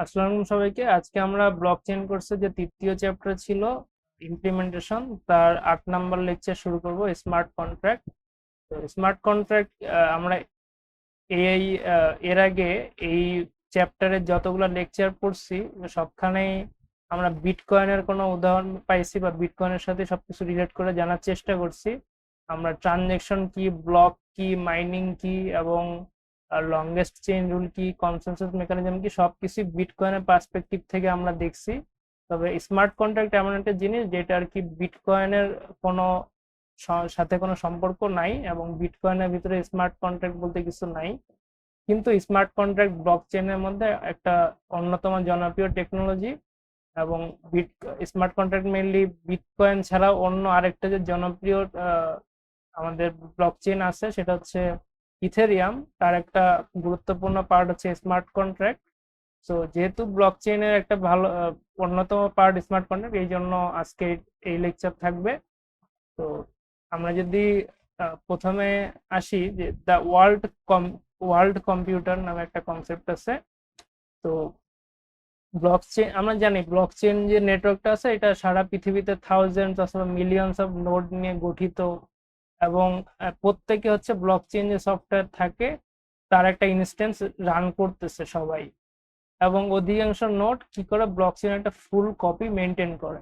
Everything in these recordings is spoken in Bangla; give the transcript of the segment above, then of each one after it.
আসসালামু আলাইকুম সবাইকে। আজকে আমরা ব্লকচেন কোর্সে যে তৃতীয় চ্যাপ্টার ছিল ইমপ্লিমেন্টেশন, তার 8 নম্বর লেকচার শুরু করব, স্মার্ট কন্ট্রাক্ট। তো স্মার্ট কন্ট্রাক্ট আমরা এই এর আগে এই চ্যাপ্টারের যতগুলো লেকচার পড়ছি সবখানেই আমরা বিটকয়েনের কোনো উদাহরণ পাইছি বা বিটকয়েনের সাথে সবকিছু রিলেট করে জানার চেষ্টা করছি। আমরা ট্রানজেকশন কি, ব্লক কি, মাইনিং কি এবং লংগেস্ট চেইন রুল কি, কনসেনসাস মেকানিজম কি, সবকিছু বিটকয়েনের পার্সপেক্টিভ থেকে আমরা দেখছি। তবে স্মার্ট কন্ট্রাক্ট এমন একটা জিনিস যেটা আর কি বিটকয়েনের কোনো সাথে কোনো সম্পর্ক নাই এবং বিটকয়েনের ভিতরে স্মার্ট কন্ট্রাক্ট বলতে কিছু নাই। কিন্তু স্মার্ট কন্ট্রাক্ট ব্লকচেনের মধ্যে একটা অন্যতম জনপ্রিয় টেকনোলজি। এবং স্মার্ট কন্ট্রাক্ট মেইনলি বিটকয়েন ছাড়াও অন্য আরেকটা যে জনপ্রিয় আমাদের ব্লকচেন আছে সেটা হচ্ছে ইথেরিয়াম। তার একটা গুরুত্বপূর্ণ পার্ট হচ্ছে স্মার্ট কন্ট্রাক্ট। সো যেহেতু ব্লকচেনের একটা ভালো অন্যতম পার্ট স্মার্ট কন্ট্রাক্ট, এই জন্য আজকে এই লেকচার থাকবে। তো আমরা যদি প্রথমে আসি যে দ্য ওয়ার্ল্ড কম্পিউটার নামে একটা কনসেপ্ট আছে। তো ব্লকচেন আমরা জানি, ব্লকচেন যে নেটওয়ার্কটা আছে এটা সারা পৃথিবীতে থাউজেন্ডস অথবা মিলিয়নস অফ নোড নিয়ে গঠিত। এবং প্রত্যেকে হচ্ছে ব্লকচেন যে সফটওয়্যার থাকে তার একটা ইনস্ট্যান্স রান করতেছে সবাই। এবং অধিকাংশ নোড কি করে ব্লকচেন একটা ফুল কপি মেনটেন করে।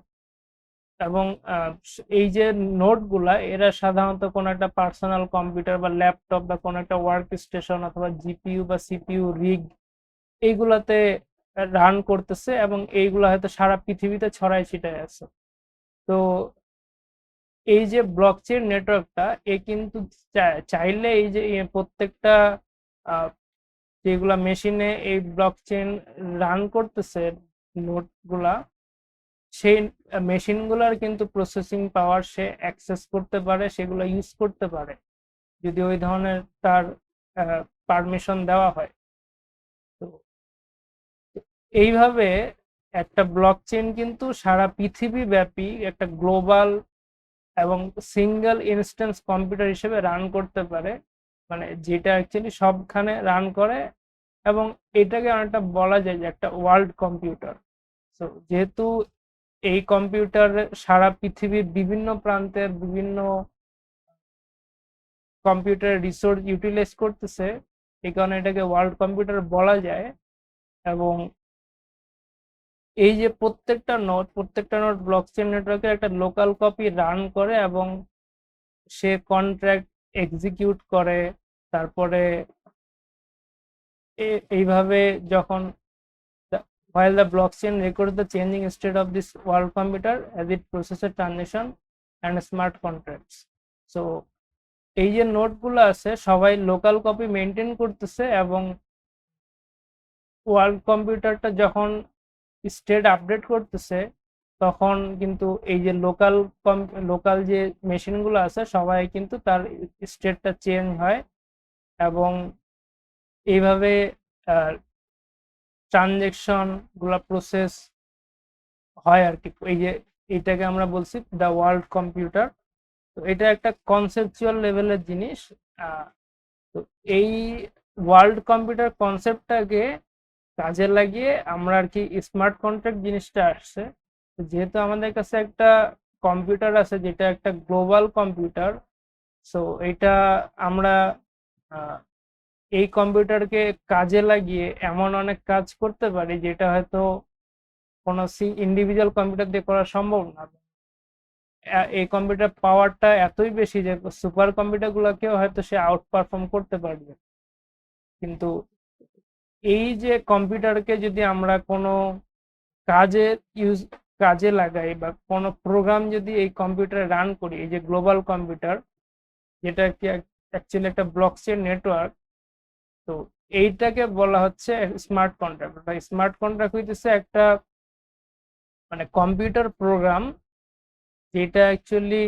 এবং এই যে নোটগুলা এরা সাধারণত কোনো একটা পার্সোনাল কম্পিউটার বা ল্যাপটপ বা কোনো একটা ওয়ার্ক স্টেশন অথবা জিপিইউ বা সিপিইউ রিগ এইগুলাতে রান করতেছে এবং এইগুলা হয়তো সারা পৃথিবীতে ছড়াই ছিটায় আছে। তো এই যে ব্লকচেন নেটওয়ার্কটা এ কিন্তু চাইলে এই যে প্রত্যেকটা যেগুলা মেশিনে এই ব্লকচেন রান করতেছে নোটগুলা, সেই মেশিনগুলোর কিন্তু প্রসেসিং পাওয়ার সে অ্যাক্সেস করতে পারে, সেগুলো ইউজ করতে পারে যদি ওই ধরনের তার পারমিশন দেওয়া হয়। তো এইভাবে একটা ব্লকচেন কিন্তু সারা পৃথিবী ব্যাপী একটা গ্লোবাল এবং সিঙ্গেল ইনস্ট্যান্স কম্পিউটার হিসেবে রান করতে পারে, মানে যেটা অ্যাকচুয়ালি সবখানে রান করে। এবং এটাকে অনেকটা বলা যায় যে একটা ওয়ার্ল্ড কম্পিউটার। তো যেহেতু এই কম্পিউটার সারা পৃথিবীর বিভিন্ন প্রান্তের বিভিন্ন কম্পিউটারের রিসোর্স ইউটিলাইজ করতেছে, এই কারণে এটাকে ওয়ার্ল্ড কম্পিউটার বলা যায়। এবং এই যে প্রত্যেকটা নোড ব্লকচেন নেটওয়ার্কের একটা লোকাল কপি রান করে এবং সে কন্ট্রাক্ট এক্সিকিউট করে। তারপরে এইভাবে যখন while the blockchain records the changing state of this world computer as it processes transaction and smart contracts. So এই যে নোটগুলো আছে সবাই লোকাল কপি মেনটেন করতেছে এবং ওয়ার্ল্ড কম্পিউটারটা যখন স্টেট আপডেট করতেছে তখন কিন্তু এই যে লোকাল যে মেশিনগুলো আছে সবাই কিন্তু তার স্টেটটা চেঞ্জ হয়। এবং এইভাবে ট্রানজেকশন গুলা প্রসেস হয় আর কি। এই যে এটাকে আমরা বলছি দ্য ওয়ার্ল্ড কম্পিউটার। তো এটা একটা কনসেপচুয়াল লেভেলের জিনিস। তো এই ওয়ার্ল্ড কম্পিউটার কনসেপ্টটাকে কাজে লাগিয়ে আমরা আর কি স্মার্ট কন্ট্রাক্ট জিনিসটা আসছে। যেহেতু আমাদের কাছে একটা কম্পিউটার আছে যেটা একটা গ্লোবাল কম্পিউটার, সো এটা আমরা এই কম্পিউটারকে কাজে লাগিয়ে এমন অনেক কাজ করতে পারি যেটা হয়তো কোনো ইন্ডিভিজুয়াল কম্পিউটার দিয়ে করা সম্ভব না। এই কম্পিউটার পাওয়ারটা এতই বেশি যে সুপার কম্পিউটার গুলোকেও হয়তো সে আউট পারফর্ম করতে পারবে। কিন্তু এই যে কম্পিউটারকে যদি আমরা কোনো কাজে কাজে লাগাই বা কোনো প্রোগ্রাম যদি এই কম্পিউটারে রান করি, এই যে গ্লোবাল কম্পিউটার যেটা কি অ্যাকচুয়ালি একটা ব্লকচেন নেটওয়ার্ক, তো এইটাকে বলা হচ্ছে স্মার্ট কন্ট্রাক্ট। স্মার্ট কন্ট্রাক্ট হইতেছে একটা মানে কম্পিউটার প্রোগ্রাম যেটা অ্যাকচুয়ালি